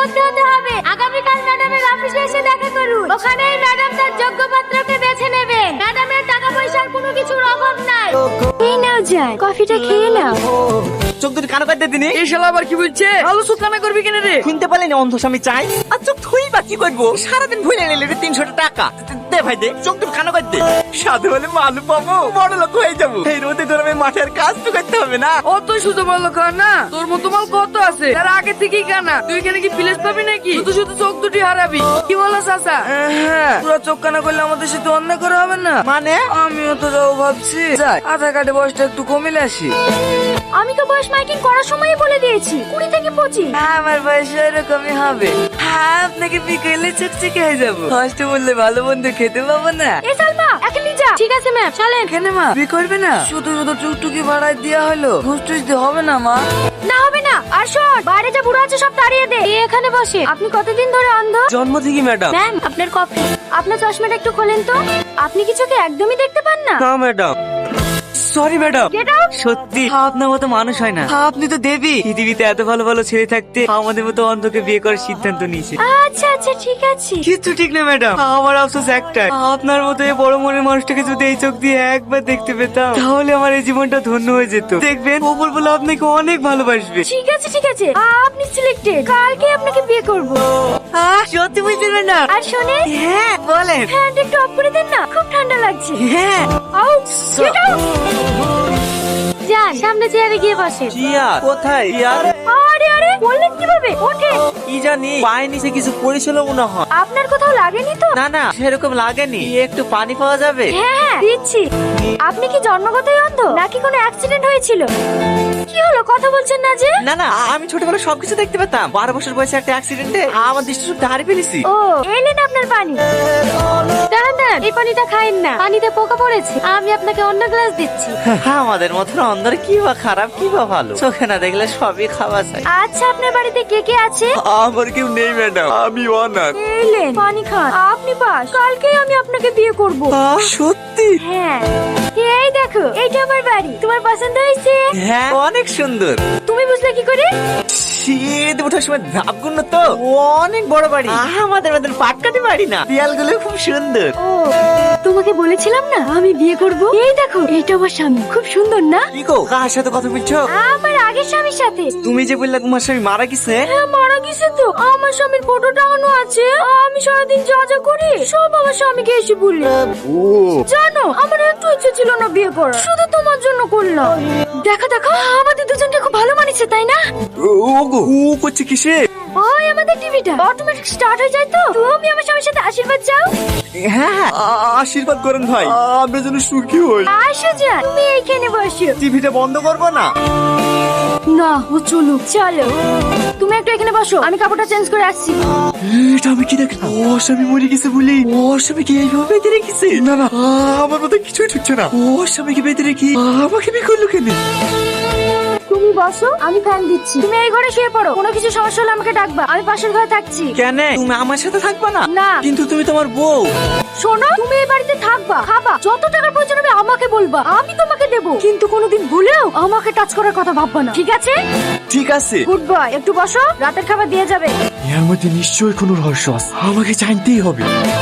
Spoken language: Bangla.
ভর্তি হতে হবে। আগামীকাল ম্যাডামের অফিসে এসে দেখা করুন। ওখানেই ম্যাডাম তার যোগ্য পাত্রকে বেছে নেবেন। ম্যাডামের টাকা পয়সার কোনো কিছুর অভাব নাই। এই নাও যান, কফিটা খেয়ে নাও। চোখ দুটো কানো কাটতে দিনি। এই শালা আবার কি বলছে? আলু সুদ কানা করবি কেন রে? শুনতে পারলেন অন্ধ স্বামী চাই আর চোখ ধুই বা কি করবো? সারাদিন ভুলে নিলে 300 টাকা দে ভাই দে, চোখ দুটো কানো কাটতে। সাধু হলে মালু পাবো, বড় লোক হয়ে যাবো। এই রোদে গরমে মাঠের কাজ তো করতে হবে না। অত শুধু বললো না, তোর মতো মাল কত আছে তার আগে থেকেই কানা। তুই এখানে কি প্লেস পাবি নাকি? শুধু শুধু চোখ দুটি হারাবি। কি বলো চাচা? হ্যাঁ, পুরো চোখ কানা করলে আমাদের সাথে অন্যায় করা হবে না? মানে আমিও তো যাও ভাবছি। যাই আধার কার্ডে বয়সটা একটু কমিলে আসি। আমি তো বয়স মাইকিং করার সময়ই বলে দিয়েছি 20 থেকে 25। আমার বয়স এরকমই হবে। হ্যাঁ, আপনাকে বিকেলে চকচকে হয়ে যাবো। ফার্স্ট বললে ভালো বন্ধু খেতে পাবো না। এ সালমা, এখনই যা। ঠিক আছে ম্যাম, চলেন। কেন মা বি করবে না? শুধু শুধু টুকটুকি ভাড়ায় দেওয়া হলো, ঘুষ টুস দিয়ে হবে না মা? না হবে না। আর শোন, বাইরে যা বুড়ো আছে সব তাড়িয়ে দে। এই এখানে বসে। আপনি কতদিন ধরে অন্ধ? জন্ম থেকে ম্যাডাম। ম্যাম, আপনার কফি। আপনার চশমাটা একটু খোলেন তো। আপনি কি চোখে একদমই দেখতে পান না? না madam, sorry madam. Get out! সত্যি আপনার মতো মানুষ হয় না। আপনি তো দেবী। পৃথিবীতে এত ভালো ভালো ছেলে থাকতে আমাদের মতো অন্ধকে বিয়ে করার সিদ্ধান্ত নিয়েছে। আচ্ছা আচ্ছা, ঠিক আছে। কিচ্ছু ঠিক না ম্যাডাম, আমার আফসোস একটাই, আপনার মতো এই বড় মনের মানুষটাকে যদি এই চোখ দিয়ে একবার দেখতে পেতাম তাহলে আমার এই জীবনটা ধন্য হয়ে যেত। দেখবেন ওপর বলে আপনাকে অনেক ভালোবাসবে। ঠিক আছে ঠিক আছে, আপনি সিলেক্টেড। কালকে আপনাকে বিয়ে করব। সত্যি বলছেন ম্যাডাম? আর শোনে, হ্যাঁ বলেন। ফ্যানটা একটু অফ করে দেন না, খুব ঠান্ডা লাগছে। হ্যাঁ। Out, get out. যান, সামনে চেয়ারে গিয়ে বসেন। চিয়ার কোথায়? চিয়ার আরে আরে, বললেন কিভাবে? ওঠেন। কি জানি পায়ে নিচে কিছু পড়েছিল মনে হয়। আপনার কোথাও লাগেনি তো? না না, সেরকম লাগেনি। একটু পানি পাওয়া যাবে? হ্যাঁ হ্যাঁ, দিচ্ছি। আপনি কি জন্মগতই অন্ধ নাকি কোনো অ্যাক্সিডেন্ট হয়েছিল? কি হলো, কথা বলছেন না যে? না না, আমি ছোটবেলায় সবকিছু দেখতে পেতাম। 12 বছর বয়সে একটা অ্যাক্সিডেন্টে আমার দৃষ্টিশক্তি হারিয়ে ফেলেছি। ও, এলেন আপনার পানি। দাঁড়ান দাঁড়ান, এই পানিটা খাইন না, পানিতে পোকা পড়েছে। আমি আপনাকে অন্য গ্লাস দিচ্ছি। আমাদের মতন অন্ধর কি বা খারাপ কি বা ভালো, চোখে না দেখলে সবই খাওয়া যায়। আচ্ছা, আপনার বাড়িতে কে কে আছে? আমার কেউ নেই ম্যাডাম, আমি অনাথ। এলেন, পানি খান। আপনি পাস। কালকেই আমি আপনাকে বিয়ে করব। সত্যি? হ্যাঁ। এই দেখো, এইটা আমার বাড়ি। তোমার পছন্দ হয়েছে? হ্যাঁ, অনেক সুন্দর। তুমি বুঝলে কি করে? শীত ওঠার সময় ধাপগুলো তো অনেক বড় বাড়ি। আমাদের মতন পাটকাটি বাড়ি না, দেয়ালগুলো খুব সুন্দর। ও, তোমাকে বলেছিলাম না আমি বিয়ে করব। এই দেখো, এইটা আমার স্বামী। খুব সুন্দর না? কি গো, কার সাথে কথা বলছো? আমার আগের স্বামীর সাথে। তুমি যে বললে তোমার স্বামী মারা গেছে? হ্যাঁ, মারা গেছে তো। আমার স্বামীর ফটো টাঙানো আছে। আমি সারাদিন যা যা করি সব আমার স্বামীকে এসে বলি। ও জানো, আমার একটু ইচ্ছে ছিল না বিয়ে করার, শুধু তোমার জন্য করলাম। দেখো দেখো, আমাদের দুজনকে খুব ভালো মানিয়েছে, তাই না? ও গো, ও করছে কিসে? ওই আমাদের টিভিটা অটোমেটিক স্টার্ট হয়ে যায় তো। তুমি আমার স্বামীর সাথে আশীর্বাদ চাও। হ্যাঁ, আশীর্বাদ করেন ভাই, আমরা যেন সুখী হই। আসো যান, তুমি এইখানে বসো। টিভিটা বন্ধ করবো না? না, ও চলো। চলো, তুমি একটু এখানে বসো, আমি কাপড়টা চেঞ্জ করে আসছি। এটা আমি কি দেখলাম? ও স্বামী মরে গেছে বলি ও স্বামীকে এইভাবে বেঁধে রেখেছে? না না, আমার মতো কিছুই ঠুকছে না। ও স্বামীকে বেঁধে রেখে আমাকে বিয়ে করলো কেন? তুমি বসো, আমি ফ্যান দিচ্ছি। তুমি এই ঘরে শুয়ে পড়ো, কোনো কিছু সমস্যা হলে আমাকে ডাকবা, আমি পাশের ঘরে থাকছি। কেন, তুমি আমার সাথে থাকবা না? না। কিন্তু তুমি তোমার বউ। শোনো, তুমি এই বাড়িতে থাকবা, খাবা, যত টাকার প্রয়োজন হবে আমাকে বলবা, আমি তোমাকে দেবো। কিন্তু কোনোদিন ভুলেও আমাকে টাচ করার কথা ভাববা না, ঠিক আছে? ঠিক আছে। Good boy. একটু বসো, রাতের খাবার দিয়ে যাবে। এর মধ্যে নিশ্চয়ই কোনো রহস্য আছে, আমাকে জানতেই হবে।